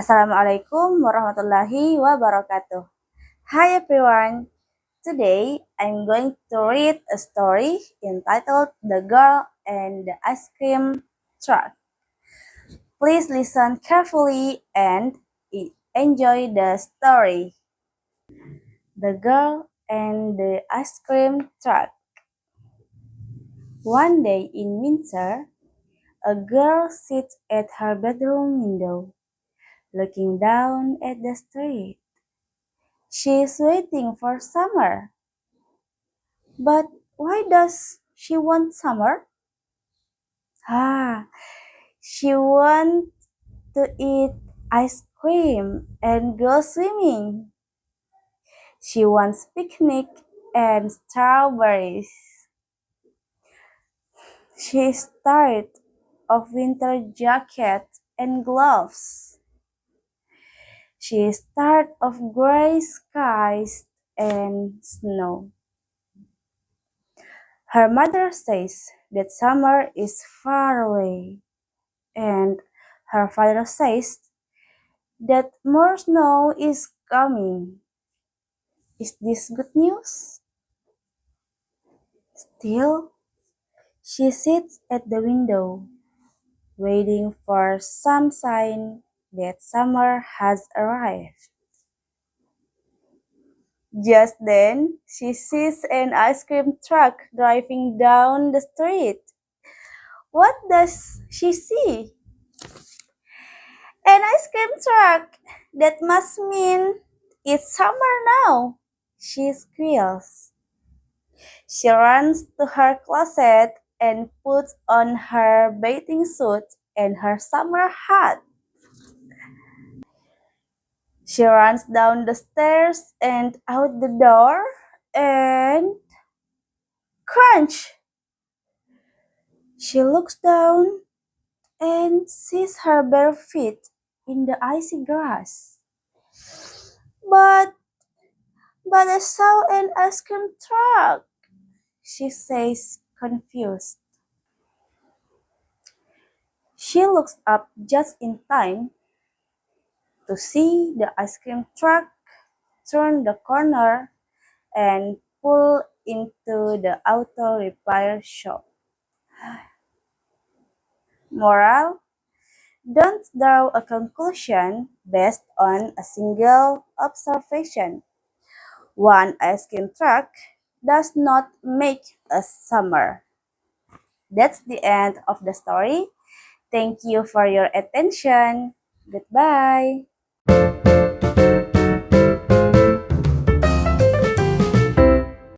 Assalamualaikum warahmatullahi wabarakatuh. Hi everyone. Today I'm going to read a story entitled The Girl and the Ice Cream Truck. Please listen carefully and enjoy the story. The Girl and the Ice Cream Truck. One day in winter, a girl sits at her bedroom window, looking down at the street. She is waiting for summer. But why does she want summer? Ah, she wants to eat ice cream and go swimming. She wants picnic and strawberries. She is tired of winter jacket and gloves. She is tired of gray skies and snow. Her mother says that summer is far away, and her father says that more snow is coming. Is this good news? Still, she sits at the window, waiting for some sign that summer has arrived. Just then, she sees an ice cream truck driving down the street. What does she see? An ice cream truck! That must mean it's summer now, she squeals. She runs to her closet and puts on her bathing suit and her summer hat. She runs down the stairs and out the door and crunch! She looks down and sees her bare feet in the icy grass. But But I saw an ice cream truck, she says, confused. She looks up just in time to see the ice cream truck turn the corner and pull into the auto repair shop. Moral: don't draw a conclusion based on a single observation. One ice cream truck does not make a summer. That's the end of the story. Thank you for your attention. Goodbye.